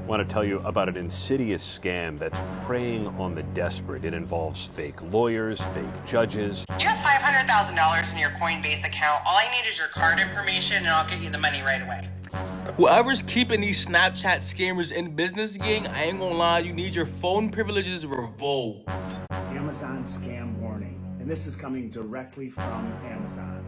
Want to tell you about an insidious scam that's preying on the desperate. It involves fake lawyers, fake judges. You have $500,000 in your Coinbase account. All I need is your card information and I'll give you the money right away. Whoever's keeping these Snapchat scammers in business, gang, I ain't gonna lie, you need your phone privileges revoked. Amazon scam warning, and this is coming directly from Amazon.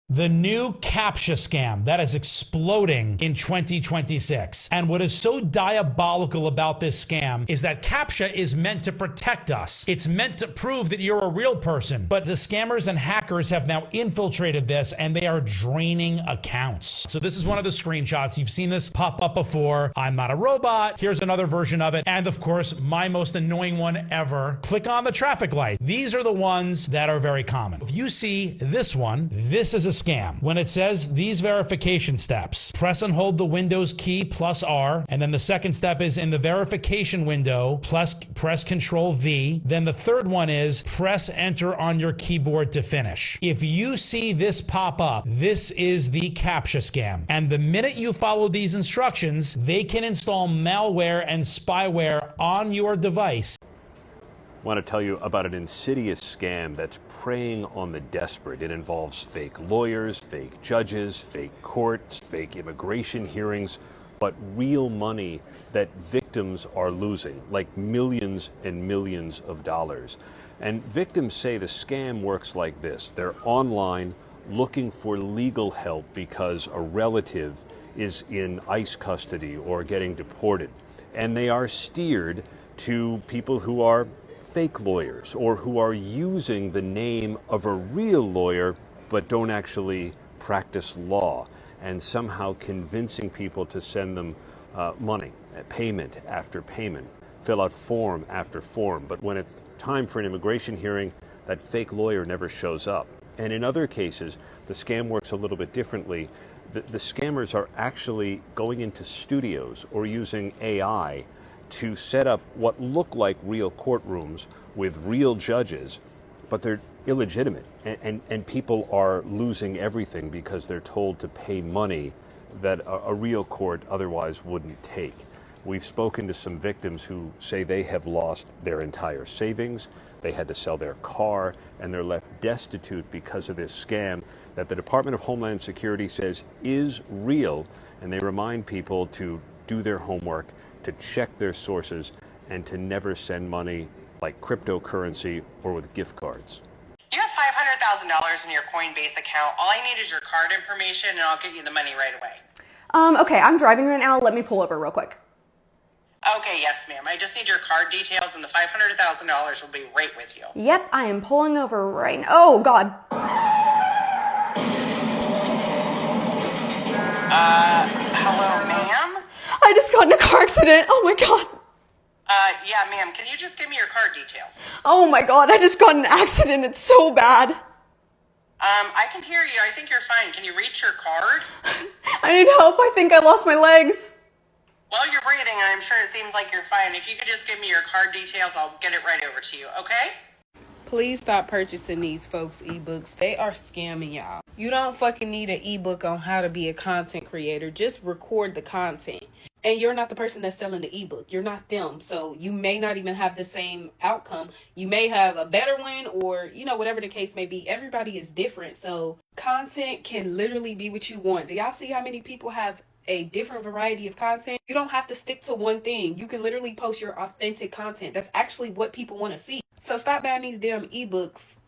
The new CAPTCHA scam that is exploding in 2026. And what is so diabolical about this scam is that CAPTCHA is meant to protect us. It's meant to prove that you're a real person. But the scammers and hackers have now infiltrated this and they are draining accounts. So this is one of the screenshots. You've seen this pop up before. I'm not a robot. Here's another version of it. And of course, my most annoying one ever. Click on the traffic light. These are the ones that are very common. If you see this one, this is a scam. When it says these verification steps, press and hold the Windows key plus R, and then the second step is in the verification window, press Control V. Then the third one is press enter on your keyboard to finish. If you see this pop up, this is the CAPTCHA scam. And the minute you follow these instructions, they can install malware and spyware on your device. Want to tell you about an insidious scam that's preying on the desperate. It involves fake lawyers, fake judges, fake courts, fake immigration hearings, but real money that victims are losing, like millions and millions of dollars. And victims say the scam works like this. They're online looking for legal help because a relative is in ICE custody or getting deported. And they are steered to people who are fake lawyers or who are using the name of a real lawyer but don't actually practice law, and somehow convincing people to send them money, payment after payment, fill out form after form. But when it's time for an immigration hearing, that fake lawyer never shows up. And in other cases, the scam works a little bit differently. The scammers are actually going into studios or using AI to set up what look like real courtrooms with real judges, but they're illegitimate. And people are losing everything because they're told to pay money that a real court otherwise wouldn't take. We've spoken to some victims who say they have lost their entire savings, they had to sell their car, and they're left destitute because of this scam that the Department of Homeland Security says is real, and they remind people to do their homework, to check their sources, and to never send money like cryptocurrency or with gift cards. You have $500,000 in your Coinbase account. All I need is your card information and I'll give you the money right away. Okay, I'm driving right now. Let me pull over real quick. Okay, yes, ma'am. I just need your card details and the $500,000 will be right with you. Yep, I am pulling over right now. Oh, God. Hello, ma'am? I just got in a car accident. Oh, my God. Yeah, ma'am. Can you just give me your card details? Oh, my God. I just got in an accident. It's so bad. I can hear you. I think you're fine. Can you reach your card? I need help. I think I lost my legs. Well, you're breathing, and I'm sure it seems like you're fine. If you could just give me your card details, I'll get it right over to you, okay? Please stop purchasing these folks' ebooks. They are scamming y'all. You don't fucking need an ebook on how to be a content creator. Just record the content. And you're not the person that's selling the ebook. You're not them. So you may not even have the same outcome. You may have a better one or, whatever the case may be. Everybody is different. So content can literally be what you want. Do y'all see how many people have a different variety of content? You don't have to stick to one thing. You can literally post your authentic content. That's actually what people want to see. So stop buying these damn ebooks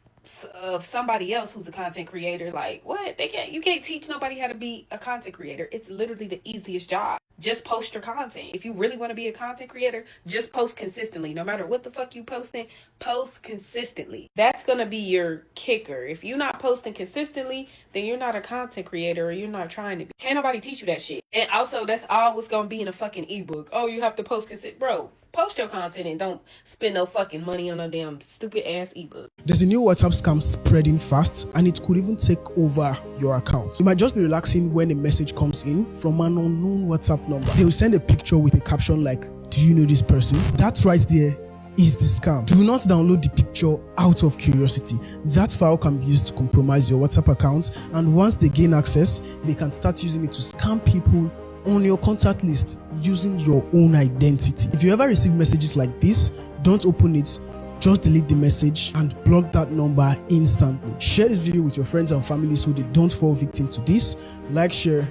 of somebody else who's a content creator. Like, what? You can't teach nobody how to be a content creator. It's literally the easiest job. Just post your content. If you really want to be a content creator, just post consistently. No matter what the fuck you posting, post consistently. That's going to be your kicker. If you're not posting consistently, then you're not a content creator or you're not trying to be. Can't nobody teach you that shit. And also, that's all what's going to be in a fucking ebook. Oh, you have to post consistent. Bro, post your content and don't spend no fucking money on a damn stupid ass ebook. There's a new WhatsApp scam spreading fast, and it could even take over your account. You might just be relaxing when a message comes in from an unknown WhatsApp number. They will send a picture with a caption like, "Do you know this person?" That right there is the scam. Do not download the picture out of curiosity. That file can be used to compromise your WhatsApp account, and once they gain access, they can start using it to scam people on your contact list using your own identity. If you ever receive messages like this, don't open it. Just delete the message and block that number instantly. Share this video with your friends and family so they don't fall victim to this. Like, share,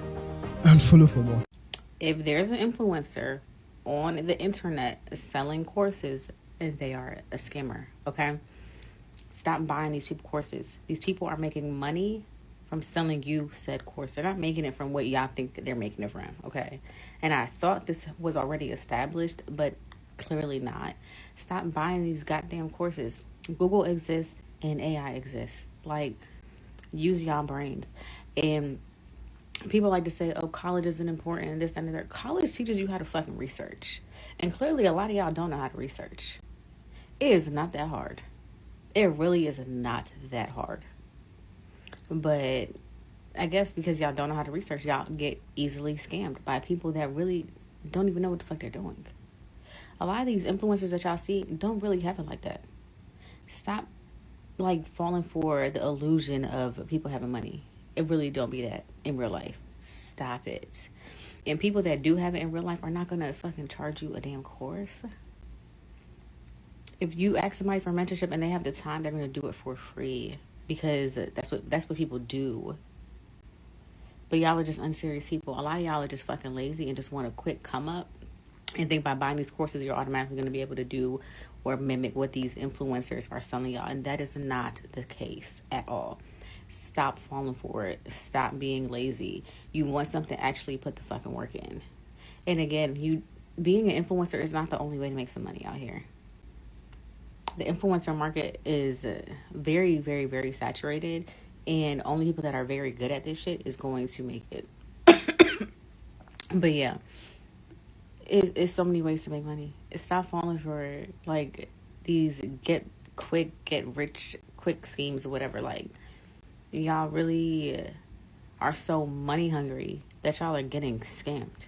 and follow for more. If there's an influencer on the internet selling courses, they are a scammer, okay? Stop buying these people courses. These people are making money from selling you said course. They're not making it from what y'all think that they're making it from, okay? And I thought this was already established, but clearly not. Stop buying these goddamn courses. Google exists and AI exists. Like, use y'all brains. And people like to say, oh, college isn't important and this and that. College teaches you how to fucking research. And clearly a lot of y'all don't know how to research. It is not that hard. It really is not that hard. But I guess because y'all don't know how to research, y'all get easily scammed by people that really don't even know what the fuck they're doing. A lot of these influencers that y'all see don't really have it like that. Stop like falling for the illusion of people having money. It really don't be that in real life. Stop it. And people that do have it in real life are not gonna fucking charge you a damn course. If you ask somebody for mentorship and they have the time, they're gonna do it for free because that's what people do. But y'all are just unserious people. A lot of y'all are just fucking lazy and just want a quick come up and think by buying these courses you're automatically going to be able to do or mimic what these influencers are selling y'all, and that is not the case at all. Stop falling for it. Stop being lazy. You want something, actually put the fucking work in. And again, being an influencer is not the only way to make some money out here. The influencer market is very, very, very saturated, and only people that are very good at this shit is going to make it. But yeah, it's so many ways to make money. Stop falling for like these get rich quick schemes or whatever. Like, y'all really are so money hungry that y'all are getting scammed.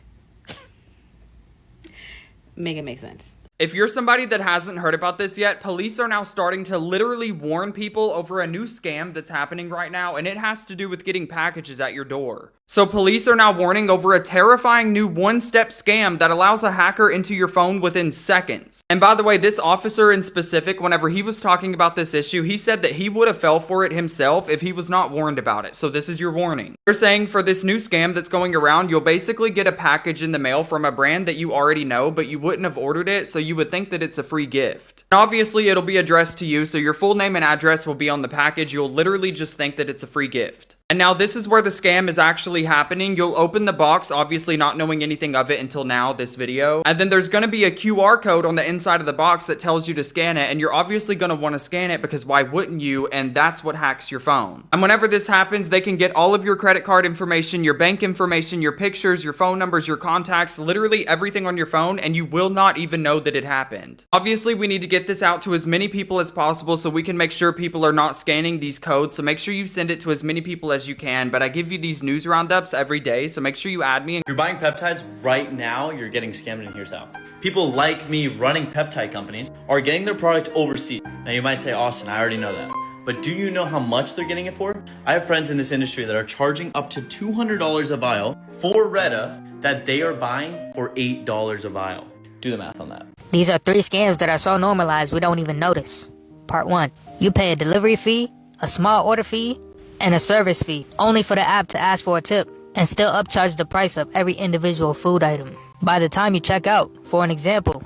Make it make sense. If you're somebody that hasn't heard about this yet, police are now starting to literally warn people over a new scam that's happening right now, and it has to do with getting packages at your door. So police are now warning over a terrifying new one-step scam that allows a hacker into your phone within seconds. And by the way, this officer in specific, whenever he was talking about this issue, he said that he would have fell for it himself if he was not warned about it. So this is your warning. They're saying for this new scam that's going around, you'll basically get a package in the mail from a brand that you already know, but you wouldn't have ordered it, so you would think that it's a free gift. And obviously it'll be addressed to you, so your full name and address will be on the package. You'll literally just think that it's a free gift. And now this is where the scam is actually happening. You'll open the box, obviously not knowing anything of it until now, this video. And then there's going to be a QR code on the inside of the box that tells you to scan it. And you're obviously going to want to scan it because why wouldn't you? And that's what hacks your phone. And whenever this happens, they can get all of your credit card information, your bank information, your pictures, your phone numbers, your contacts, literally everything on your phone. And you will not even know that it happened. Obviously, we need to get this out to as many people as possible so we can make sure people are not scanning these codes. So make sure you send it to as many people as you can, but I give you these news roundups every day, so make sure you add me. If you're buying peptides right now, you're getting scammed, and here's how. People like me running peptide companies are getting their product overseas. Now you might say, Austin, I already know that. But do you know how much they're getting it for? I have friends in this industry that are charging up to $200 a vial for Retta that they are buying for $8 a vial. Do the math on that. These are 3 scams that are so normalized we don't even notice. Part 1. You pay a delivery fee, a small order fee, and a service fee, only for the app to ask for a tip, and still upcharge the price of every individual food item. By the time you check out, for an example,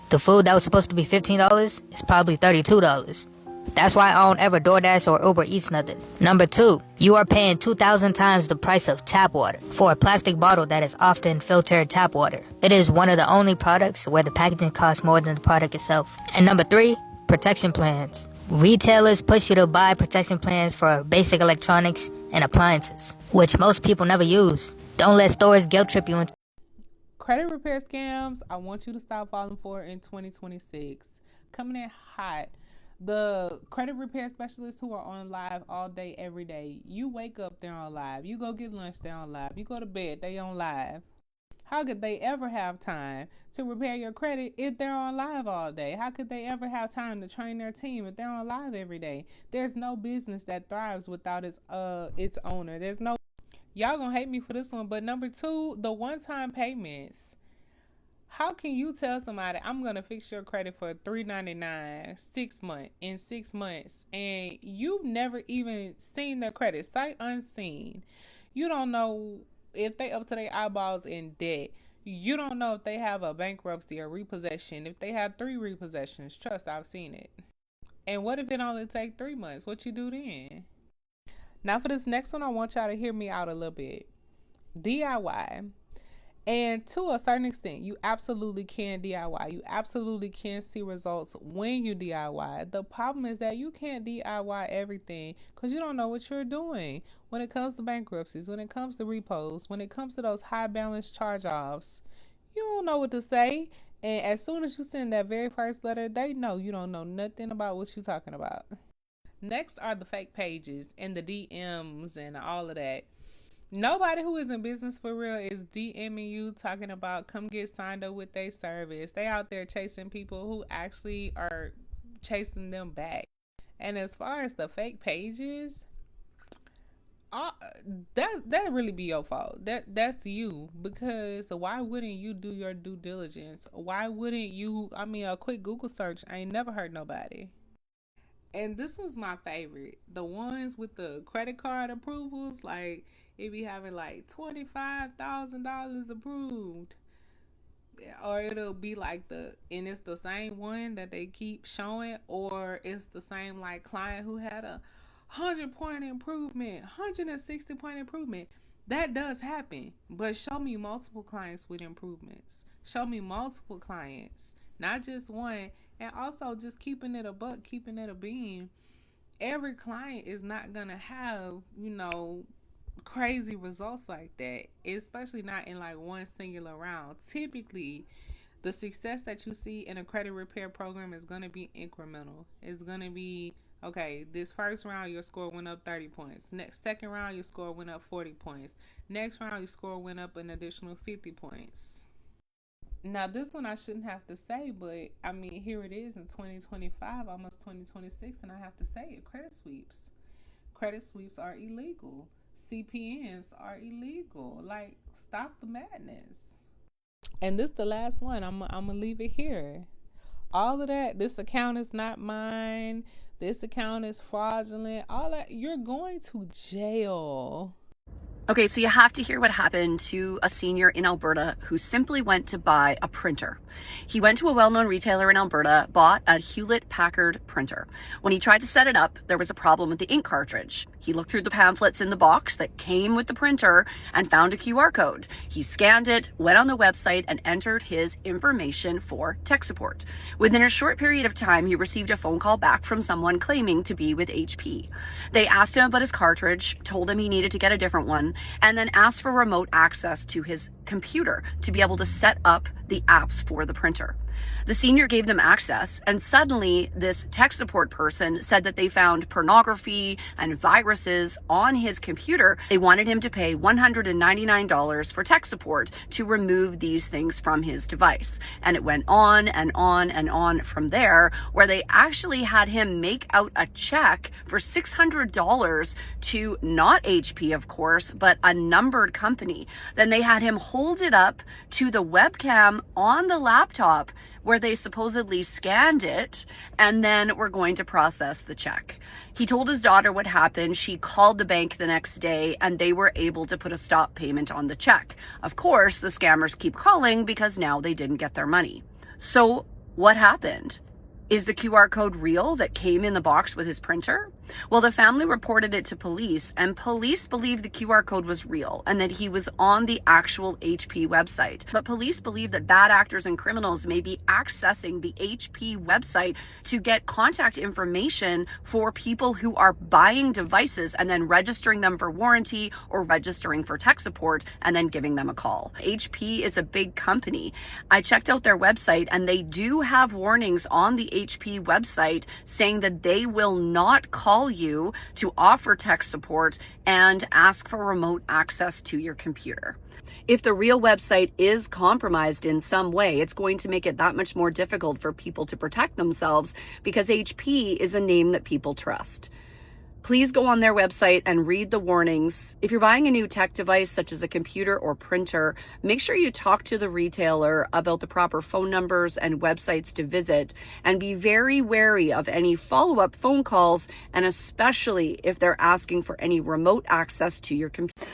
the food that was supposed to be $15 is probably $32. That's why I don't ever DoorDash or Uber Eats nothing. Number 2, you are paying 2,000 times the price of tap water for a plastic bottle that is often filtered tap water. It is one of the only products where the packaging costs more than the product itself. And number 3, protection plans. Retailers push you to buy protection plans for basic electronics and appliances, which most people never use. Don't let stores guilt trip you into credit repair scams. I want you to stop falling for in 2026. Coming in hot. The credit repair specialists who are on live all day, every day. You wake up, they're on live. You go get lunch, they're on live. You go to bed, they on live. How could they ever have time to repair your credit if they're on live all day? How could they ever have time to train their team if they're on live every day? There's no business that thrives without its owner. There's no. Y'all gonna hate me for this one, but number 2, the one-time payments. How can you tell somebody I'm gonna fix your credit for $3.99 in 6 months, and you've never even seen their credit, sight unseen? You don't know if they up to their eyeballs in debt. You don't know if they have a bankruptcy or repossession. If they have 3 repossessions, trust, I've seen it. And what if it only take 3 months? What you do then? Now for this next one, I want y'all to hear me out a little bit. DIY. And to a certain extent, you absolutely can DIY. You absolutely can see results when you DIY. The problem is that you can't DIY everything because you don't know what you're doing. When it comes to bankruptcies, when it comes to repos, when it comes to those high balance charge-offs, you don't know what to say. And as soon as you send that very first letter, they know you don't know nothing about what you're talking about. Next are the fake pages and the DMs and all of that. Nobody who is in business for real is DMing you talking about come get signed up with their service. They out there chasing people who actually are chasing them back. And as far as the fake pages, that really be your fault. That's you, because why wouldn't you do your due diligence? Why wouldn't you? I mean, a quick Google search ain't never hurt nobody. And this was my favorite. The ones with the credit card approvals, like it be having like $25,000 approved. Or it'll be like and it's the same one that they keep showing, or it's the same like client who had a 100-point improvement, 160-point improvement. That does happen, but show me multiple clients with improvements. Show me multiple clients, not just one. And also just keeping it a buck, keeping it a beam. Every client is not going to have, crazy results like that, especially not in like one singular round. Typically, the success that you see in a credit repair program is going to be incremental. It's going to be, okay, this first round, your score went up 30 points. Second round, your score went up 40 points. Next round, your score went up an additional 50 points. Now, this one I shouldn't have to say, but I mean, here it is in 2025, almost 2026, and I have to say it. Credit sweeps. Credit sweeps are illegal. CPNs are illegal. Like, stop the madness. And this the last one. I'm gonna leave it here. All of that, this account is not mine. This account is fraudulent. All that, you're going to jail. Okay, so you have to hear what happened to a senior in Alberta who simply went to buy a printer. He went to a well-known retailer in Alberta, bought a Hewlett-Packard printer. When he tried to set it up, there was a problem with the ink cartridge. He looked through the pamphlets in the box that came with the printer and found a QR code. He scanned it, went on the website, and entered his information for tech support. Within a short period of time, he received a phone call back from someone claiming to be with HP. They asked him about his cartridge, told him he needed to get a different one, and then asked for remote access to his computer to be able to set up the apps for the printer. The senior gave them access, and suddenly this tech support person said that they found pornography and viruses on his computer. They wanted him to pay $199 for tech support to remove these things from his device. And it went on and on and on from there, where they actually had him make out a check for $600 to not HP, of course, but a numbered company. Then they had him hold it up to the webcam on the laptop where they supposedly scanned it, and then were going to process the check. He told his daughter what happened. She called the bank the next day, and they were able to put a stop payment on the check. Of course, the scammers keep calling because now they didn't get their money. So what happened? Is the QR code real that came in the box with his printer? Well, the family reported it to police, and police believe the QR code was real and that he was on the actual HP website. But police believe that bad actors and criminals may be accessing the HP website to get contact information for people who are buying devices and then registering them for warranty or registering for tech support and then giving them a call. HP is a big company. I checked out their website, and they do have warnings on the HP website saying that they will not call you to offer tech support and ask for remote access to your computer. If the real website is compromised in some way, it's going to make it that much more difficult for people to protect themselves because HP is a name that people trust. Please go on their website and read the warnings. If you're buying a new tech device, such as a computer or printer, make sure you talk to the retailer about the proper phone numbers and websites to visit, and be very wary of any follow-up phone calls, and especially if they're asking for any remote access to your computer.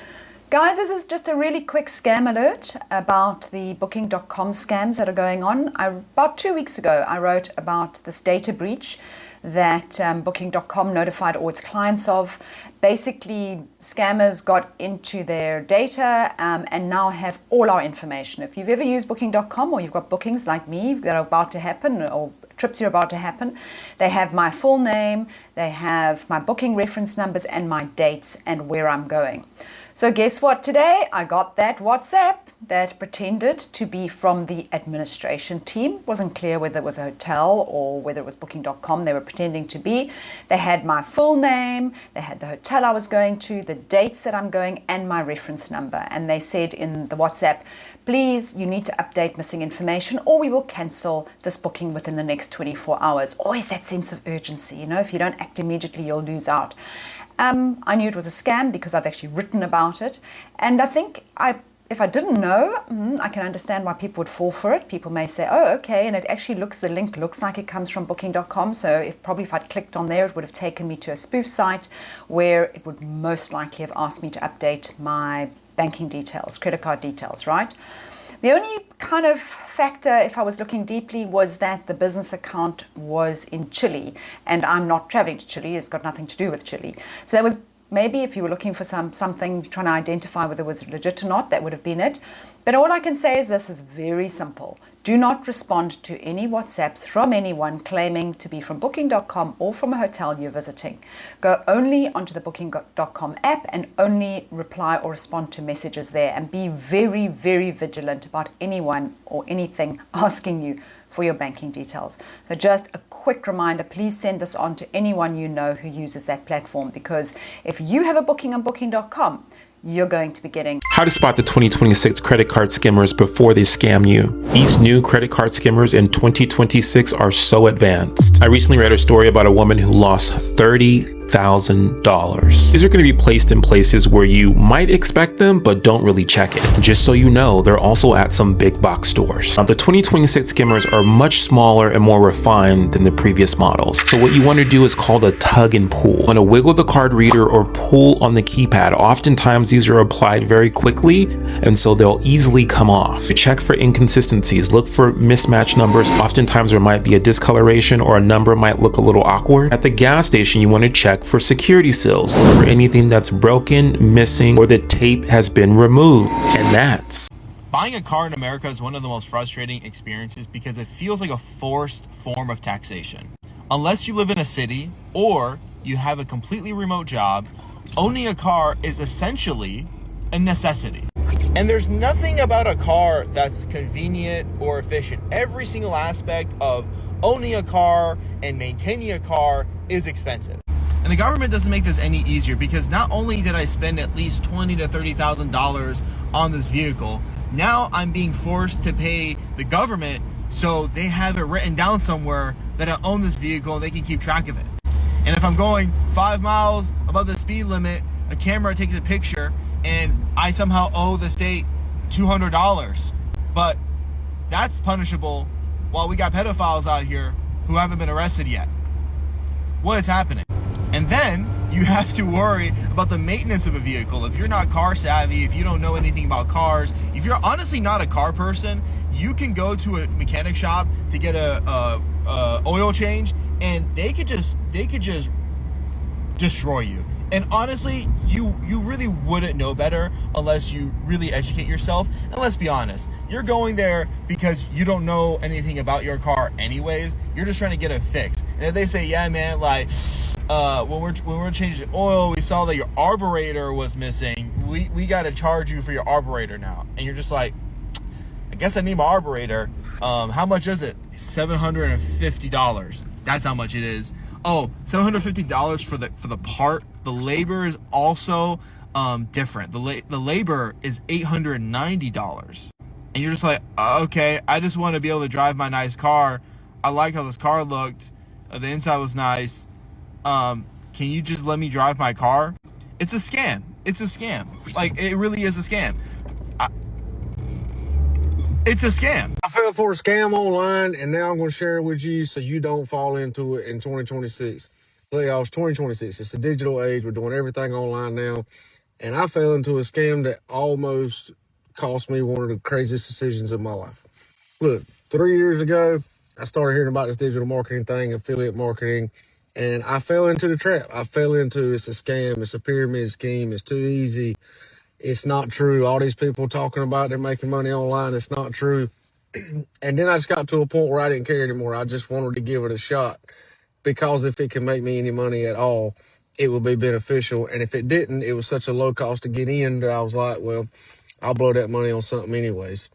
Guys, this is just a really quick scam alert about the Booking.com scams that are going on. About 2 weeks ago, I wrote about this data breach that Booking.com notified all its clients of. Basically, scammers got into their data and now have all our information. If you've ever used Booking.com, or you've got bookings like me that are about to happen, or trips are about to happen, they have my full name, they have my booking reference numbers and my dates and where I'm going. So guess what? Today I got that WhatsApp that pretended to be from the administration team. Wasn't clear whether it was a hotel or whether it was Booking.com they were pretending to be. They had my full name, they had the hotel I was going to, the dates that I'm going, and my reference number. And they said in the WhatsApp, please, you need to update missing information or we will cancel this booking within the next 24 hours. Always that sense of urgency, you know, if you don't act immediately, you'll lose out. I knew it was a scam because I've actually written about it. And I think if I didn't know, I can understand why people would fall for it. People may say, oh, okay, and it actually the link looks like it comes from Booking.com. So if I'd clicked on there, it would have taken me to a spoof site where it would most likely have asked me to update my banking details, credit card details, right? The only kind of factor, if I was looking deeply, was that the business account was in Chile, and I'm not traveling to Chile. It's got nothing to do with Chile. So that was maybe, if you were looking for something, trying to identify whether it was legit or not, that would have been it. But all I can say is this is very simple. Do not respond to any WhatsApps from anyone claiming to be from Booking.com or from a hotel you're visiting. Go only onto the Booking.com app and only reply or respond to messages there, and be very, very vigilant about anyone or anything asking you for your banking details. So just a quick reminder, please send this on to anyone you know who uses that platform, because if you have a booking on Booking.com, you're going to be getting. How to spot the 2026 credit card skimmers before they scam you. These new credit card skimmers in 2026 are so advanced. I recently read a story about a woman who lost $30,000. These are going to be placed in places where you might expect them, but don't really check it. Just so you know, they're also at some big box stores. Now, the 2026 skimmers are much smaller and more refined than the previous models. So what you want to do is called a tug and pull. You want to wiggle the card reader or pull on the keypad. Oftentimes these are applied very quickly, and so they'll easily come off. Check for inconsistencies. Look for mismatched numbers. Oftentimes there might be a discoloration or a number might look a little awkward. At the gas station, you want to check for security seals. Look for anything that's broken, missing, or the tape has been removed. And that's Buying a car in America is one of the most frustrating experiences because it feels like a forced form of taxation. Unless you live in a city or you have a completely remote job, owning a car is essentially a necessity. And there's nothing about a car that's convenient or efficient. Every single aspect of owning a car and maintaining a car is expensive. And the government doesn't make this any easier, because not only did I spend at least $20,000 to $30,000 on this vehicle, now I'm being forced to pay the government so they have it written down somewhere that I own this vehicle and they can keep track of it. And if I'm going 5 miles above the speed limit, a camera takes a picture and I somehow owe the state $200. But that's punishable while we got pedophiles out here who haven't been arrested yet. What is happening? And then you have to worry about the maintenance of a vehicle. If you're not car savvy, if you don't know anything about cars, if you're honestly not a car person, you can go to a mechanic shop to get a oil change, and they could just destroy you. And honestly, you really wouldn't know better unless you really educate yourself. And let's be honest, you're going there because you don't know anything about your car anyways. You're just trying to get it fixed. And if they say, yeah, man, like, when we're changing the oil, we saw that your arburator was missing. We got to charge you for your arburator now. And you're just like, I guess I need my arburator. How much is it? $750. That's how much it is. Oh, $750 for the part. The labor is also different. The labor is $890. And you're just like, okay, I just want to be able to drive my nice car. I like how this car looked. The inside was nice. Can you just let me drive my car? It's a scam. It's a scam. Like, it really is a scam. It's a scam. I fell for a scam online, and now I'm going to share it with you so you don't fall into it in 2026. Playoffs 2026. It's the digital age. We're doing everything online now. And I fell into a scam that almost cost me one of the craziest decisions of my life. Look, 3 years ago, I started hearing about this digital marketing thing, affiliate marketing, and I fell into the trap. I fell into it's a scam, it's a pyramid scheme, it's too easy. It's not true. All these people talking about they're making money online, it's not true. And then I just got to a point where I didn't care anymore. I just wanted to give it a shot because if it can make me any money at all, it would be beneficial. And if it didn't, it was such a low cost to get in that I was like, well, I'll blow that money on something anyways.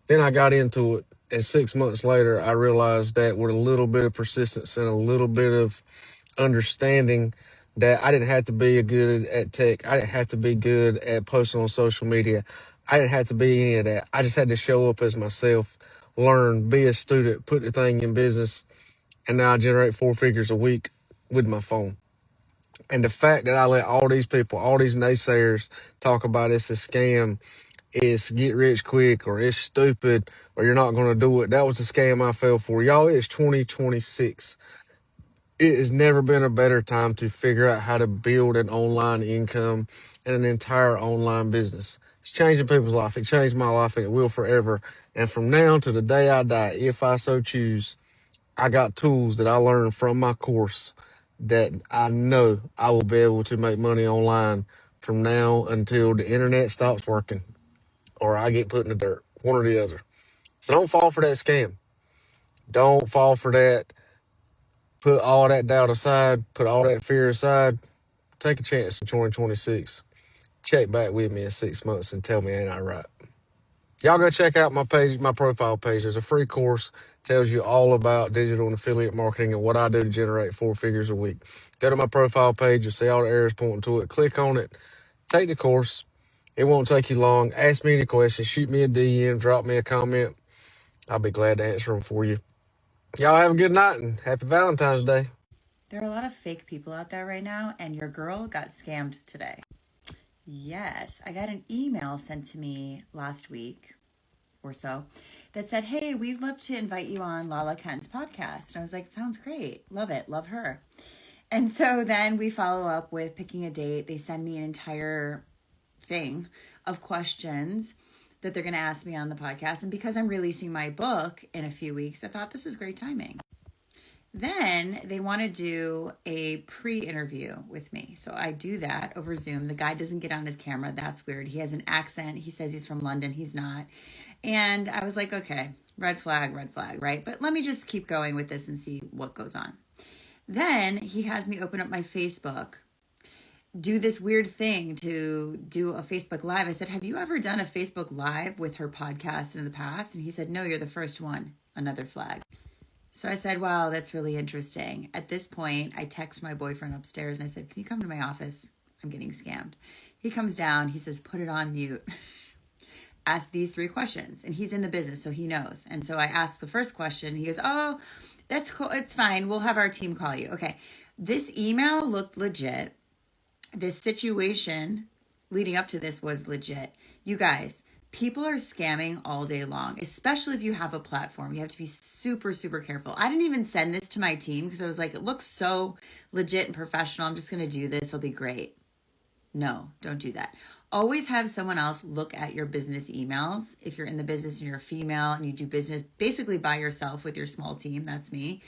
Then I got into it, and 6 months later, I realized that with a little bit of persistence and a little bit of understanding that I didn't have to be good at tech. I didn't have to be good at posting on social media. I didn't have to be any of that. I just had to show up as myself, learn, be a student, put the thing in business, and now I generate 4 figures a week with my phone. And the fact that I let all these people, all these naysayers talk about it's a scam, it's get rich quick, or it's stupid, or you're not going to do it. That was the scam I fell for. Y'all, it's 2026. It has never been a better time to figure out how to build an online income and an entire online business. It's changing people's life. It changed my life, and it will forever. And from now to the day I die, if I so choose, I got tools that I learned from my course that I know I will be able to make money online from now until the internet stops working or I get put in the dirt, one or the other. So don't fall for that scam. Don't fall for that. Put all that doubt aside, put all that fear aside. Take a chance in 2026. Check back with me in 6 months and tell me ain't I right. Y'all go check out my page, my profile page. There's a free course, tells you all about digital and affiliate marketing and what I do to generate 4 figures a week. Go to my profile page, you'll see all the arrows pointing to it. Click on it, take the course. It won't take you long. Ask me any questions, shoot me a DM, drop me a comment. I'll be glad to answer them for you. Y'all have a good night and happy Valentine's Day. There are a lot of fake people out there right now, and your girl got scammed today. Yes, I got an email sent to me last week or so that said, hey, we'd love to invite you on Lala Kent's podcast. And I was like, sounds great. Love it. Love her. And so then we follow up with picking a date. They send me an entire thing of questions that they're going to ask me on the podcast. And because I'm releasing my book in a few weeks, I thought this is great timing. Then they want to do a pre-interview with me. So I do that over Zoom. The guy doesn't get on his camera. That's weird. He has an accent. He says he's from London. He's not. And I was like, okay, red flag, right? But let me just keep going with this and see what goes on. Then he has me open up my Facebook, do this weird thing to do a Facebook Live. I said, have you ever done a Facebook Live with her podcast in the past? And he said, no, you're the first one. Another flag. So I said, wow, that's really interesting. At this point, I text my boyfriend upstairs and I said, can you come to my office? I'm getting scammed. He comes down. He says, put it on mute. Ask these 3 questions. And he's in the business, so he knows. And so I asked the first question. He goes, oh, that's cool. It's fine. We'll have our team call you. Okay. This email looked legit. This situation leading up to this was legit. You guys, people are scamming all day long, especially if you have a platform. You have to be super, super careful. I didn't even send this to my team because I was like, it looks so legit and professional. I'm just going to do this. It'll be great. No, don't do that. Always have someone else look at your business emails. If you're in the business and you're a female and you do business basically by yourself with your small team, that's me.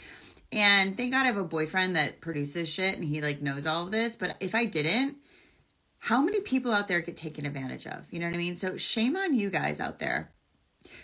And thank God I have a boyfriend that produces shit and he like knows all of this. But if I didn't, how many people out there get taken advantage of? You know what I mean? So shame on you guys out there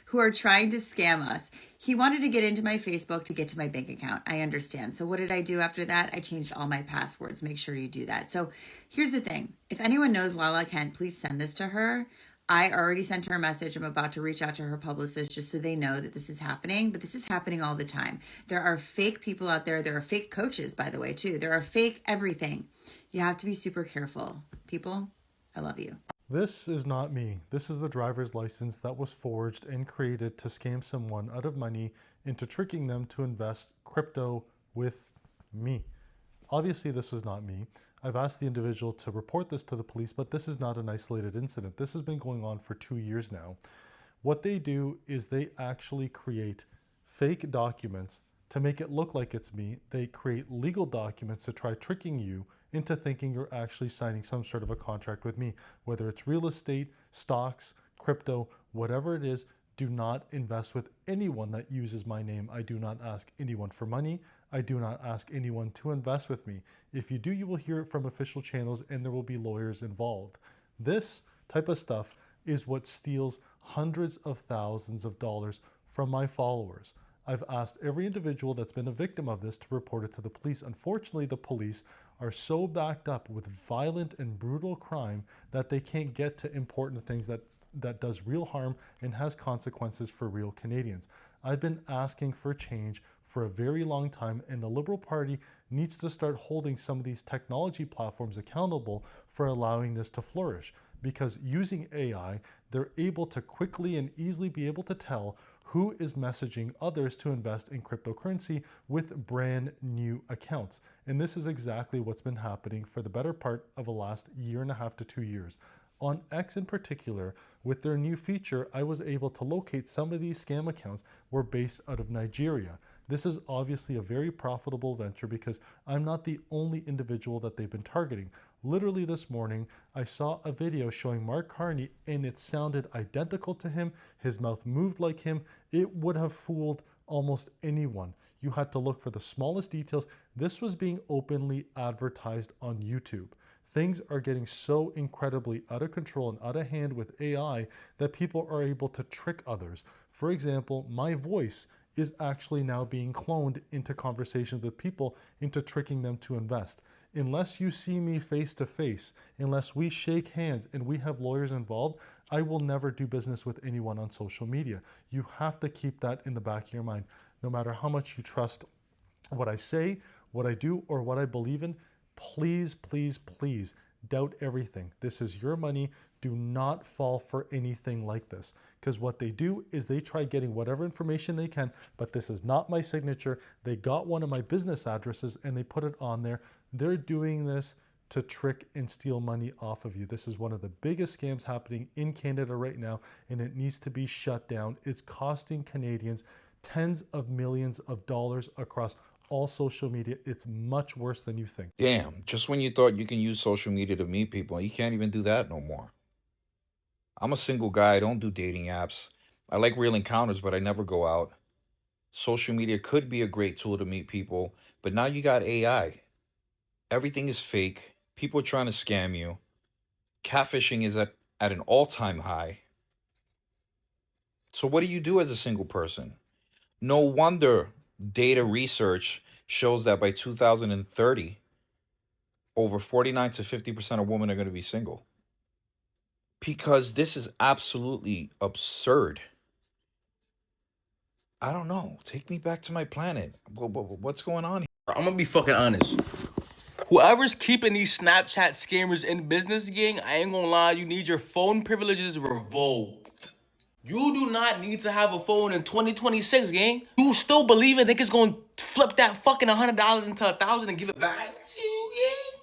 who are trying to scam us. He wanted to get into my Facebook to get to my bank account. I understand. So what did I do after that? I changed all my passwords. Make sure you do that. So here's the thing. If anyone knows Lala Kent, please send this to her. I already sent her a message. I'm about to reach out to her publicist just so they know that this is happening, but this is happening all the time. There are fake people out there. There are fake coaches, by the way, too. There are fake everything. You have to be super careful. People, I love you. This is not me. This is the driver's license that was forged and created to scam someone out of money into tricking them to invest crypto with me. Obviously, this was not me. I've asked the individual to report this to the police, but this is not an isolated incident. This has been going on for 2 years now. What they do is they actually create fake documents to make it look like it's me. They create legal documents to try tricking you into thinking you're actually signing some sort of a contract with me. Whether it's real estate, stocks, crypto, whatever it is, do not invest with anyone that uses my name. I do not ask anyone for money. I do not ask anyone to invest with me. If you do, you will hear it from official channels and there will be lawyers involved. This type of stuff is what steals hundreds of thousands of dollars from my followers. I've asked every individual that's been a victim of this to report it to the police. Unfortunately, the police are so backed up with violent and brutal crime that they can't get to important things that does real harm and has consequences for real Canadians. I've been asking for change for a very long time, and the Liberal Party needs to start holding some of these technology platforms accountable for allowing this to flourish. Because using AI, they're able to quickly and easily be able to tell who is messaging others to invest in cryptocurrency with brand new accounts. And this is exactly what's been happening for the better part of the last 1.5 to 2 years. On X in particular, with their new feature, I was able to locate some of these scam accounts were based out of Nigeria. This is obviously a very profitable venture because I'm not the only individual that they've been targeting. Literally this morning, I saw a video showing Mark Carney and it sounded identical to him. His mouth moved like him. It would have fooled almost anyone. You had to look for the smallest details. This was being openly advertised on YouTube. Things are getting so incredibly out of control and out of hand with AI that people are able to trick others. For example, my voice is actually now being cloned into conversations with people into tricking them to invest. Unless you see me face to face, unless we shake hands and we have lawyers involved, I will never do business with anyone on social media. You have to keep that in the back of your mind. No matter how much you trust what I say, what I do, or what I believe in, please, please, please doubt everything. This is your money. Do not fall for anything like this. Because what they do is they try getting whatever information they can, but this is not my signature. They got one of my business addresses and they put it on there. They're doing this to trick and steal money off of you. This is one of the biggest scams happening in Canada right now, and it needs to be shut down. It's costing Canadians tens of millions of dollars across all social media. It's much worse than you think. Damn, just when you thought you can use social media to meet people, you can't even do that no more. I'm a single guy. I don't do dating apps. I like real encounters, but I never go out. Social media could be a great tool to meet people, but now you got AI. Everything is fake. People are trying to scam you. Catfishing is at an all-time high. So what do you do as a single person? No wonder data research shows that by 2030, over 49 to 50% of women are going to be single. Because this is absolutely absurd. I don't know. Take me back to my planet. What's going on here? I'm gonna be fucking honest. Whoever's keeping these Snapchat scammers in business, gang, I ain't gonna lie, you need your phone privileges revoked. You do not need to have a phone in 2026, gang. You still believe in niggas gonna flip that fucking $100 into $1,000 and give it back to you, gang?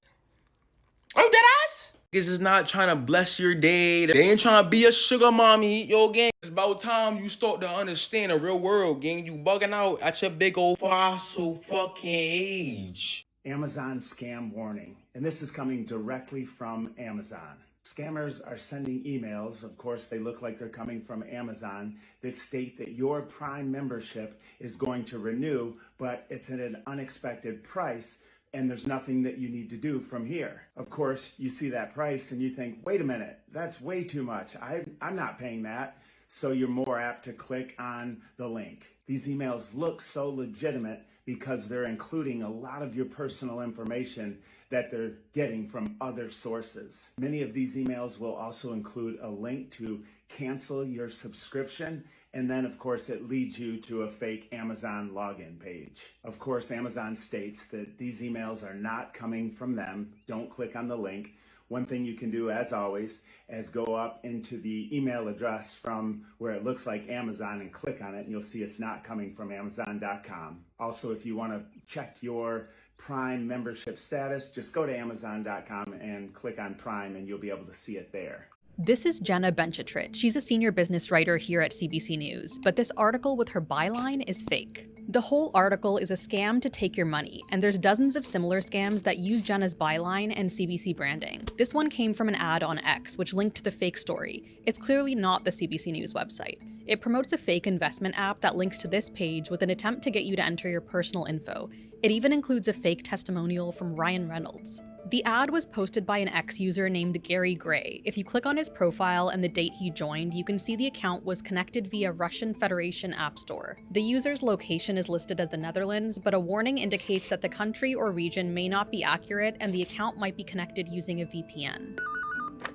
Are you dead ass? Niggas is not trying to bless your day. They ain't trying to be a sugar mommy. Yo, gang, it's about time you start to understand the real world, gang. You bugging out at your big old fossil fucking age. Amazon scam warning. And this is coming directly from Amazon. Scammers are sending emails, of course they look like they're coming from Amazon, that state that your Prime membership is going to renew, but it's at an unexpected price and there's nothing that you need to do from here. Of course, you see that price and you think, wait a minute, that's way too much. I'm not paying that. So you're more apt to click on the link. These emails look so legitimate because they're including a lot of your personal information that they're getting from other sources. Many of these emails will also include a link to cancel your subscription, and then of course it leads you to a fake Amazon login page. Of course, Amazon states that these emails are not coming from them. Don't click on the link. One thing you can do, as always, is go up into the email address from where it looks like Amazon and click on it, and you'll see it's not coming from Amazon.com. Also, if you want to check your Prime membership status, just go to Amazon.com and click on Prime, and you'll be able to see it there. This is Jenna Benchatrich. She's a senior business writer here at CBC News, but this article with her byline is fake. The whole article is a scam to take your money, and there's dozens of similar scams that use Jenna's byline and CBC branding. This one came from an ad on X, which linked to the fake story. It's clearly not the CBC News website. It promotes a fake investment app that links to this page with an attempt to get you to enter your personal info. It even includes a fake testimonial from Ryan Reynolds. The ad was posted by an X user named Gary Gray. If you click on his profile and the date he joined, you can see the account was connected via Russian Federation App Store. The user's location is listed as the Netherlands, but a warning indicates that the country or region may not be accurate and the account might be connected using a VPN.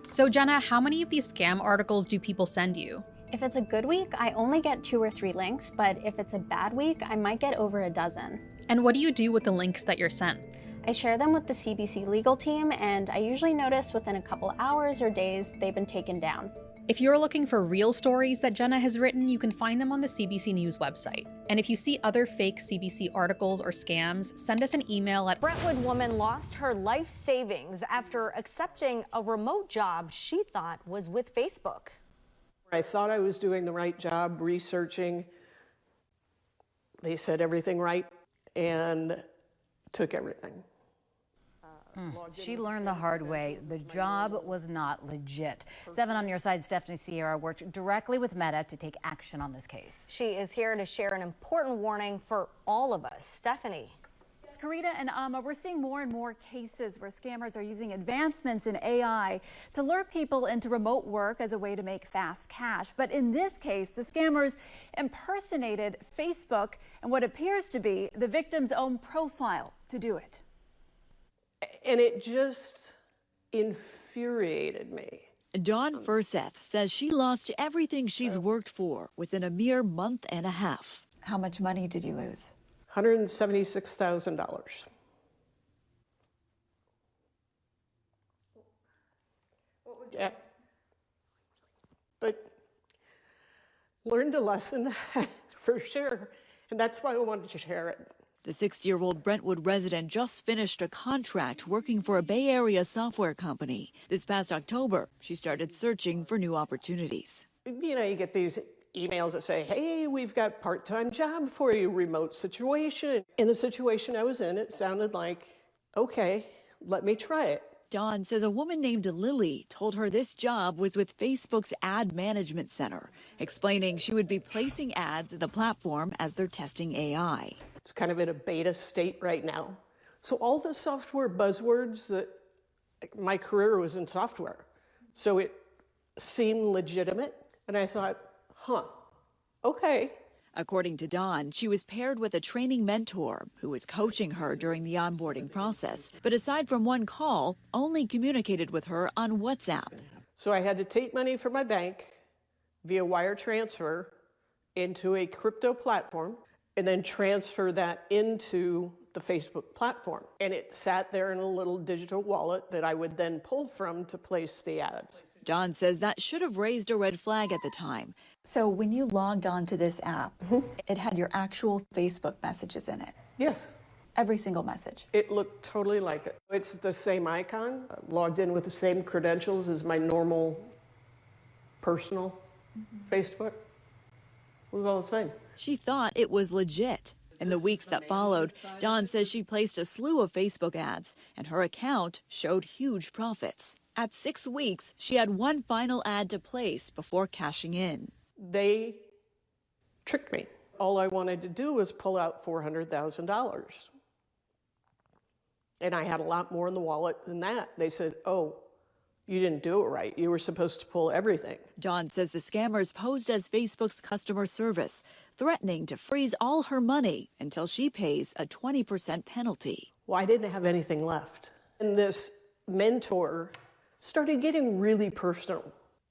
So Jenna, how many of these scam articles do people send you? If it's a good week, I only get 2 or 3 links, but if it's a bad week, I might get over a dozen. And what do you do with the links that you're sent? I share them with the CBC legal team, and I usually notice within a couple hours or days they've been taken down. If you're looking for real stories that Jenna has written, you can find them on the CBC News website. And if you see other fake CBC articles or scams, send us an email at Brentwood woman lost her life savings after accepting a remote job she thought was with Facebook. I thought I was doing the right job researching. They said everything right and took everything. She learned the hard way. The job was not legit. 7 on your side, Stephanie Sierra worked directly with Meta to take action on this case. She is here to share an important warning for all of us. Stephanie. It's Karita and Amma. We're seeing more and more cases where scammers are using advancements in AI to lure people into remote work as a way to make fast cash. But in this case, the scammers impersonated Facebook and what appears to be the victim's own profile to do it. And it just infuriated me. Dawn Furseth says she lost everything she's worked for within a mere month and a half. How much money did you lose? $176,000. Yeah. But learned a lesson for sure, and that's why I wanted to share it. The 60-year-old Brentwood resident just finished a contract working for a Bay Area software company. This past October, she started searching for new opportunities. You know, you get these emails that say, hey, we've got part-time job for you, remote situation. In the situation I was in, it sounded like, okay, let me try it. Dawn says a woman named Lily told her this job was with Facebook's Ad Management Center, explaining she would be placing ads at the platform as they're testing AI. It's kind of in a beta state right now. So all the software buzzwords that my career was in software. So it seemed legitimate. And I thought, okay. According to Dawn, she was paired with a training mentor who was coaching her during the onboarding process. But aside from one call, only communicated with her on WhatsApp. So I had to take money from my bank via wire transfer into a crypto platform and then transfer that into the Facebook platform. And it sat there in a little digital wallet that I would then pull from to place the ads. Dawn says that should have raised a red flag at the time. So when you logged onto this app, it had your actual Facebook messages in it? Yes. Every single message? It looked totally like it. It's the same icon, logged in with the same credentials as my normal personal Facebook. It was all the same. She thought it was legit. In the weeks that followed, Dawn says she placed a slew of Facebook ads, and her account showed huge profits. At 6 weeks, she had one final ad to place before cashing in. They tricked me. All I wanted to do was pull out $400,000. And I had a lot more in the wallet than that. They said, oh, you didn't do it right. You were supposed to pull everything. Dawn says the scammers posed as Facebook's customer service, threatening to freeze all her money until she pays a 20% penalty. Well, I didn't have anything left. And this mentor started getting really personal.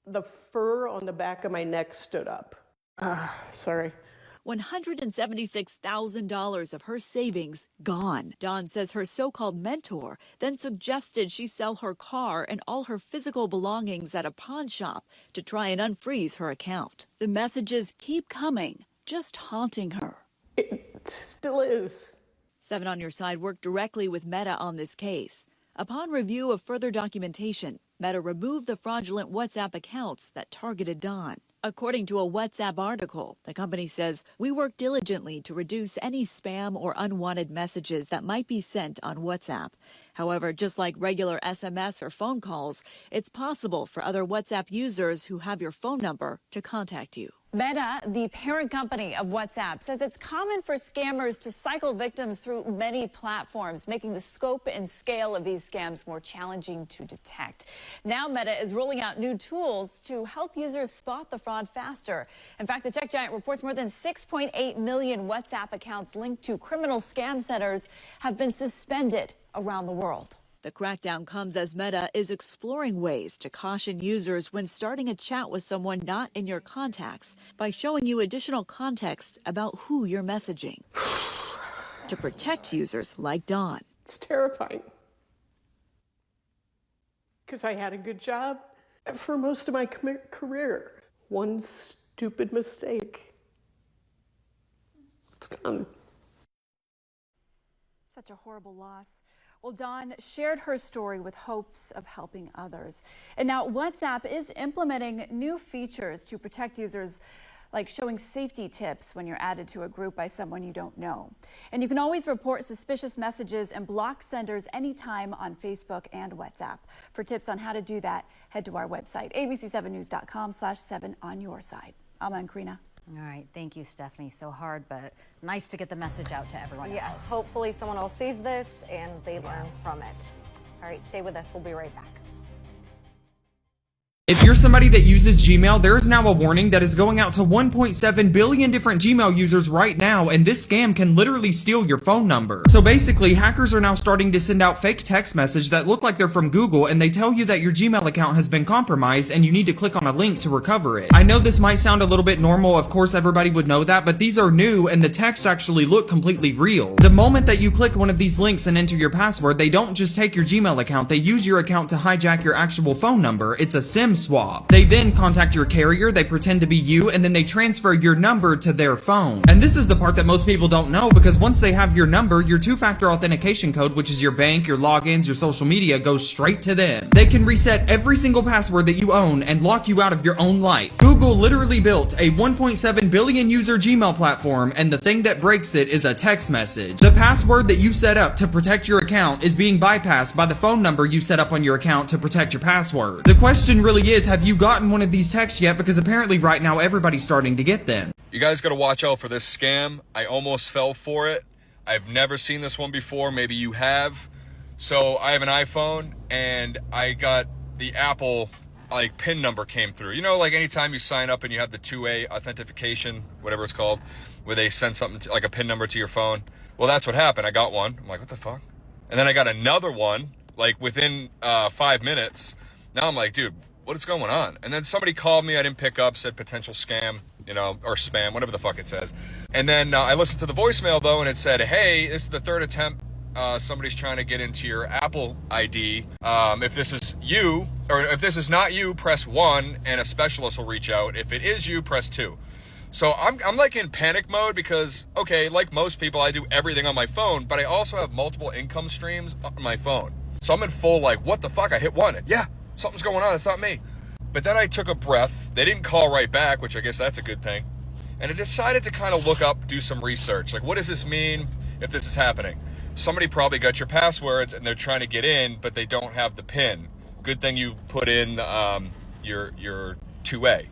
The fur on the back of my neck stood up. Sorry. $176,000 of her savings gone. Dawn says her so-called mentor then suggested she sell her car and all her physical belongings at a pawn shop to try and unfreeze her account. The messages keep coming, just haunting her. It still is. 7 on Your Side worked directly with Meta on this case. Upon review of further documentation, Meta removed the fraudulent WhatsApp accounts that targeted Dawn. According to a WhatsApp article, the company says, "We work diligently to reduce any spam or unwanted messages that might be sent on WhatsApp. However, just like regular SMS or phone calls, it's possible for other WhatsApp users who have your phone number to contact you." Meta, the parent company of WhatsApp, says it's common for scammers to cycle victims through many platforms, making the scope and scale of these scams more challenging to detect. Now Meta is rolling out new tools to help users spot the fraud faster. In fact, the tech giant reports more than 6.8 million WhatsApp accounts linked to criminal scam centers have been suspended around the world. The crackdown comes as Meta is exploring ways to caution users when starting a chat with someone not in your contacts by showing you additional context about who you're messaging to protect users like Dawn. It's terrifying. Because I had a good job for most of my career. One stupid mistake. It's gone. Such a horrible loss. Well, Dawn shared her story with hopes of helping others. And now WhatsApp is implementing new features to protect users, like showing safety tips when you're added to a group by someone you don't know. And you can always report suspicious messages and block senders anytime on Facebook and WhatsApp. For tips on how to do that, head to our website, abc7news.com/7onyourside. I'm Karina. All right, thank you, Stephanie. So hard, but nice to get the message out to everyone Yeah, else. hopefully someone else sees this and they learn from it. All right, stay with us. We'll be right back. If you're somebody that uses Gmail, there is now a warning that is going out to 1.7 billion different Gmail users right now, and this scam can literally steal your phone number. So basically, hackers are now starting to send out fake text messages that look like they're from Google, and they tell you that your Gmail account has been compromised and you need to click on a link to recover it. I know this might sound a little bit normal, of course everybody would know that, but these are new and the texts actually look completely real. The moment that you click one of these links and enter your password, they don't just take your Gmail account, they use your account to hijack your actual phone number. It's a SIM swap. They then contact your carrier, they pretend to be you, and then they transfer your number to their phone. And this is the part that most people don't know, because once they have your number, your two-factor authentication code, which is your bank, your logins, your social media, goes straight to them. They can reset every single password that you own and lock you out of your own life. Google literally built a 1.7 billion user Gmail platform, and the thing that breaks it is a text message. The password that you set up to protect your account is being bypassed by the phone number you set up on your account to protect your password. The question really is, have you gotten one of these texts yet? Because apparently right now everybody's starting to get them. You guys gotta watch out for this scam. I almost fell for it. I've never seen this one before. Maybe you have. So I have an iPhone and I got the Apple PIN number came through. You know, like anytime you sign up and you have the 2A authentication, whatever it's called, where they send something to, like a PIN number to your phone. Well, that's what happened. I got one. I'm like, what the fuck? And then I got another one like within 5 minutes. Now I'm like, dude, what is going on? And then somebody called me, I didn't pick up, said potential scam, you know, or spam, whatever the fuck it says. And then I listened to the voicemail though, and it said, hey, this is the third attempt. Somebody's trying to get into your Apple ID. If this is you, or if this is not you, press 1 and a specialist will reach out. If it is you, press 2. So I'm like in panic mode because, okay, like most people, I do everything on my phone, but I also have multiple income streams on my phone. So I'm in full like, what the fuck? I hit 1 and yeah, something's going on, it's not me. But then I took a breath. They didn't call right back, which I guess that's a good thing. And I decided to kind of look up, do some research. Like, what does this mean if this is happening? Somebody probably got your passwords and they're trying to get in, but they don't have the PIN. Good thing you put in your 2A.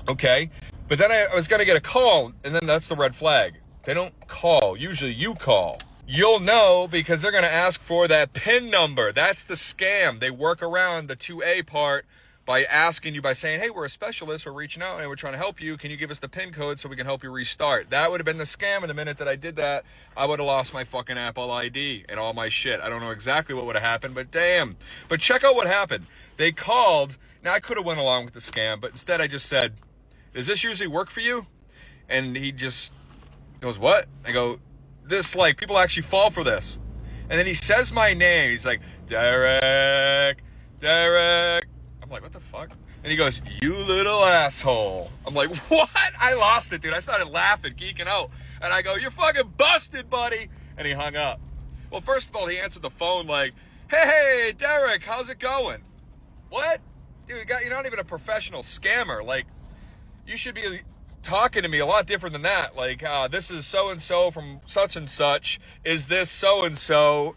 Okay. But then I was going to get a call, and then that's the red flag. They don't call. Usually you call. You'll know because they're going to ask for that PIN number. That's the scam. They work around the 2A part by asking you, by saying, hey, we're a specialist, we're reaching out and we're trying to help you. Can you give us the PIN code so we can help you restart? That would have been the scam. And the minute that I did that, I would have lost my fucking Apple ID and all my shit. I don't know exactly what would have happened, but damn. But check out what happened. They called. Now, I could have went along with the scam, but instead I just said, does this usually work for you? And he just goes, what? I go, this, like, people actually fall for this. And then he says my name. He's like, Derek. I'm like, what the fuck? And he goes, you little asshole. I'm like, what? I lost it, dude. I started laughing, geeking out. And I go, you're fucking busted, buddy. And he hung up. Well, first of all, he answered the phone like, hey, Derek, how's it going? What? Dude, you're not even a professional scammer. Like, you should be talking to me a lot different than that. Like, this is so-and-so from such and such. Is this so-and-so?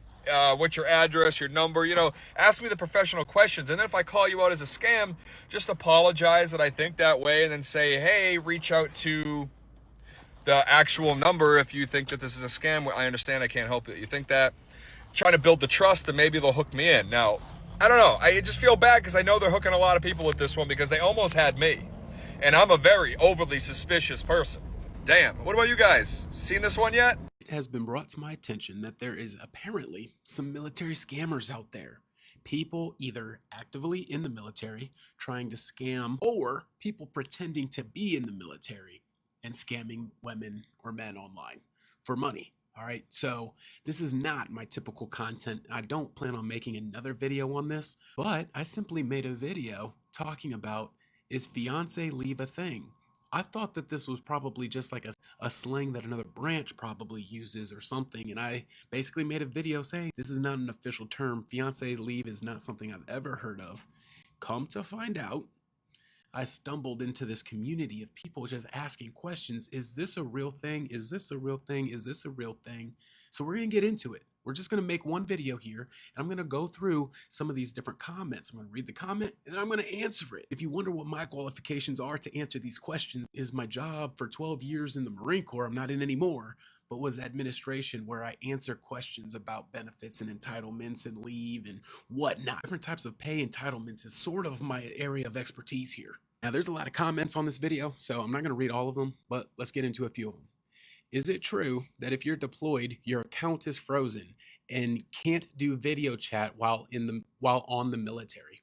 What's your address, your number? You know, ask me the professional questions. And then if I call you out as a scam, just apologize that I think that way and then say, hey, reach out to the actual number if you think that this is a scam. I understand, I can't help it. You think that. Trying to build the trust, and maybe they'll hook me in. Now, I don't know. I just feel bad because I know they're hooking a lot of people with this one because they almost had me. And I'm a very overly suspicious person. Damn. What about you guys? Seen this one yet? It has been brought to my attention that there is apparently some military scammers out there. People either actively in the military trying to scam, or people pretending to be in the military and scamming women or men online for money. All right, so this is not my typical content. I don't plan on making another video on this, but I simply made a video talking about, is fiance leave a thing? I thought that this was probably just like a slang that another branch probably uses or something, and I basically made a video saying this is not an official term. Fiance leave is not something I've ever heard of. Come to find out, I stumbled into this community of people just asking questions. Is this a real thing? Is this a real thing? Is this a real thing? So we're going to get into it. We're just going to make one video here, and I'm going to go through some of these different comments. I'm going to read the comment, and I'm going to answer it. If you wonder what my qualifications are to answer these questions, is my job for 12 years in the Marine Corps, I'm not in anymore, but was administration, where I answer questions about benefits and entitlements and leave and whatnot. Different types of pay entitlements is sort of my area of expertise here. Now, there's a lot of comments on this video, so I'm not going to read all of them, but let's get into a few of them. Is it true that if you're deployed, your account is frozen and can't do video chat while in the military?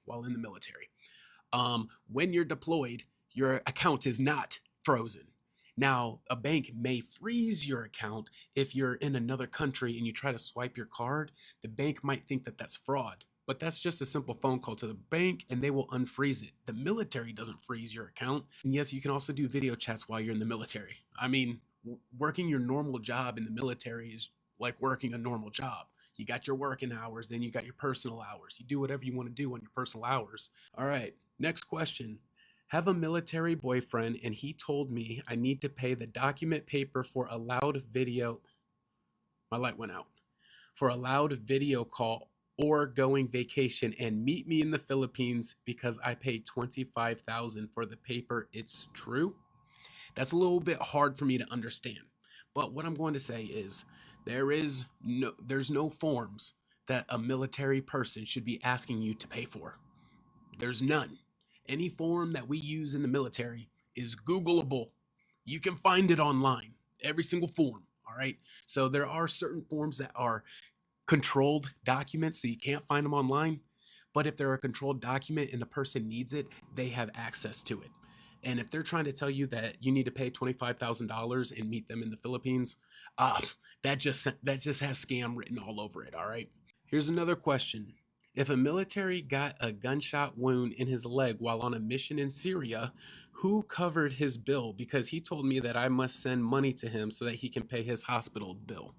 When you're deployed, your account is not frozen. Now, a bank may freeze your account if you're in another country and you try to swipe your card. The bank might think that that's fraud, but that's just a simple phone call to the bank and they will unfreeze it. The military doesn't freeze your account. And yes, you can also do video chats while you're in the military. I mean, working your normal job in the military is like working a normal job. You got your working hours, then you got your personal hours. You do whatever you want to do on your personal hours. All right, next question. Have a military boyfriend and he told me I need to pay the document paper for allowed video. My light went out. For allowed video call or going vacation and meet me in the Philippines because I paid $25,000 for the paper. It's true. That's a little bit hard for me to understand. But what I'm going to say is there's no forms that a military person should be asking you to pay for. There's none. Any form that we use in the military is Googleable. You can find it online, every single form, all right? So there are certain forms that are controlled documents, so you can't find them online. But if they're a controlled document and the person needs it, they have access to it. And if they're trying to tell you that you need to pay $25,000 and meet them in the Philippines, that just has scam written all over it, all right? Here's another question. If a military got a gunshot wound in his leg while on a mission in Syria, who covered his bill? Because he told me that I must send money to him so that he can pay his hospital bill.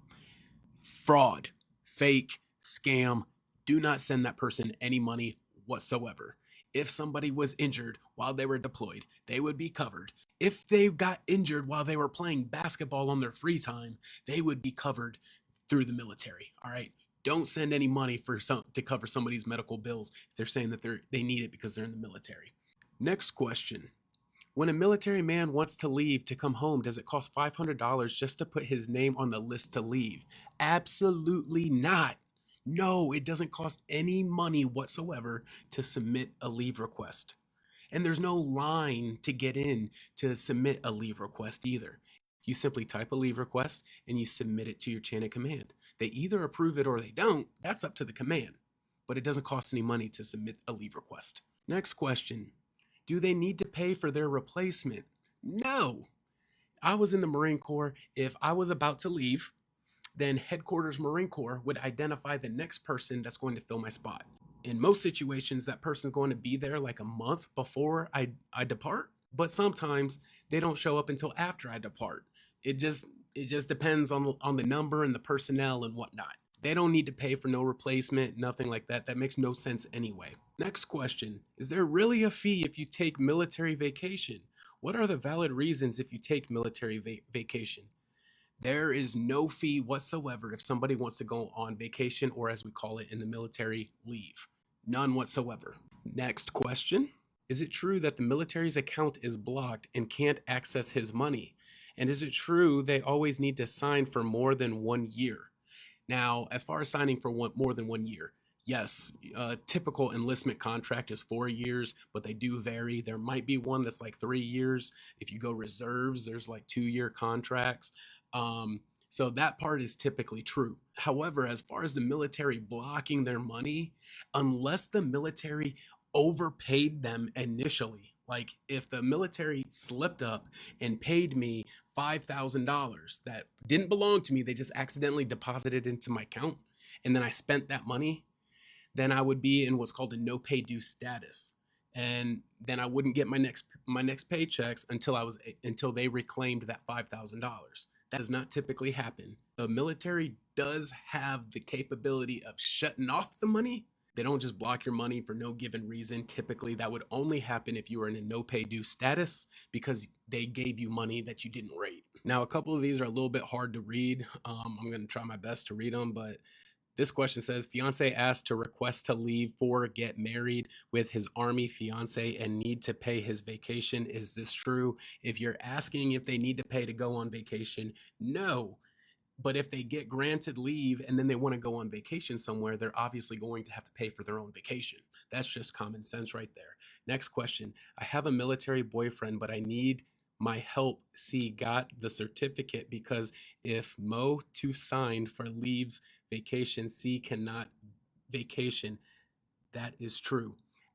Fraud, fake, scam. Do not send that person any money whatsoever. If somebody was injured while they were deployed, they would be covered. If they got injured while they were playing basketball on their free time, they would be covered through the military, all right? Don't send any money to cover somebody's medical bills if they're saying that they need it because they're in the military. Next question. When a military man wants to leave to come home, does it cost $500 just to put his name on the list to leave? Absolutely not. No, it doesn't cost any money whatsoever to submit a leave request. And there's no line to get in to submit a leave request either. You simply type a leave request and you submit it to your chain of command. They either approve it or they don't. That's up to the command. But it doesn't cost any money to submit a leave request. Next question. Do they need to pay for their replacement? No. I was in the Marine Corps. If I was about to leave, then Headquarters Marine Corps would identify the next person that's going to fill my spot. In most situations, that person's going to be there like a month before I depart, but sometimes they don't show up until after I depart. It just depends on the number and the personnel and whatnot. They don't need to pay for no replacement, nothing like that. That makes no sense anyway. Next question. Is there really a fee if you take military vacation? What are the valid reasons if you take military vacation? There is no fee whatsoever if somebody wants to go on vacation, or as we call it in the military, leave. None whatsoever. Next question. Is it true that the military's account is blocked and can't access his money? And is it true they always need to sign for more than 1 year? Now, as far as signing for more than 1 year, yes, a typical enlistment contract is 4 years, but they do vary. There might be one that's like 3 years. If you go reserves, there's like 2-year contracts. So that part is typically true. However, as far as the military blocking their money, unless the military overpaid them initially, like if the military slipped up and paid me $5,000 that didn't belong to me, they just accidentally deposited into my account, and then I spent that money, then I would be in what's called a no pay due status. And then I wouldn't get my next paychecks until they reclaimed that $5,000. That does not typically happen. The military does have the capability of shutting off the money. They don't just block your money for no given reason. Typically, that would only happen if you were in a no pay due status because they gave you money that you didn't rate. Now, a couple of these are a little bit hard to read. I'm going to try my best to read them, but this question says, fiance asked to request to leave for get married with his Army fiance and need to pay his vacation. Is this true? If you're asking if they need to pay to go on vacation, no. But if they get granted leave and then they want to go on vacation somewhere, they're obviously going to have to pay for their own vacation. That's just common sense right there. Next question. I have a military boyfriend, but I need my help. See, got the certificate because if Mo to sign for leaves vacation, C cannot vacation. That is true.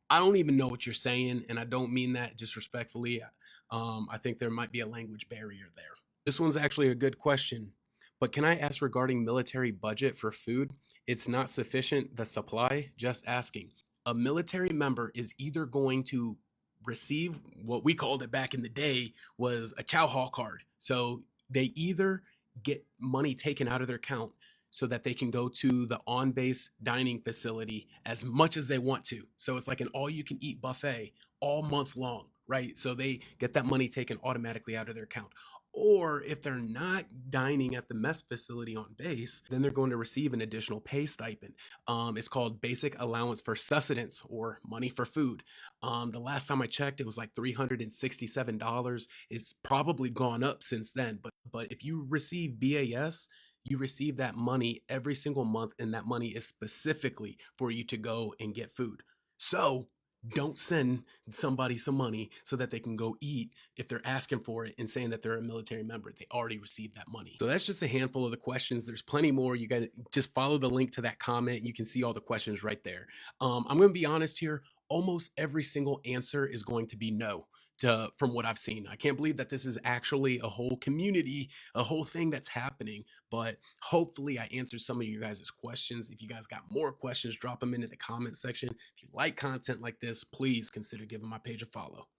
I don't even know what you're saying, and I don't mean that disrespectfully. I think there might be a language barrier there. This one's actually a good question. But can I ask regarding military budget for food? It's not sufficient, the supply, just asking. A military member is either going to receive what we called it back in the day was a chow hall card. So they either get money taken out of their account so that they can go to the on-base dining facility as much as they want to. So it's like an all-you-can-eat buffet all month long, right? So they get that money taken automatically out of their account. Or if they're not dining at the mess facility on base, then they're going to receive an additional pay stipend. It's called Basic Allowance for Sustenance, or money for food. The last time I checked, it was like $367. It's probably gone up since then. But if you receive BAS, you receive that money every single month, and that money is specifically for you to go and get food. So don't send somebody some money so that they can go eat if they're asking for it and saying that they're a military member. They already received that money. So that's just a handful of the questions. There's plenty more. You got to just follow the link to that comment. You can see all the questions right there. I'm going to be honest here. Almost every single answer is going to be no. From what I've seen. I can't believe that this is actually a whole community, a whole thing that's happening, but hopefully I answered some of you guys' questions. If you guys got more questions, drop them into the comment section. If you like content like this, please consider giving my page a follow.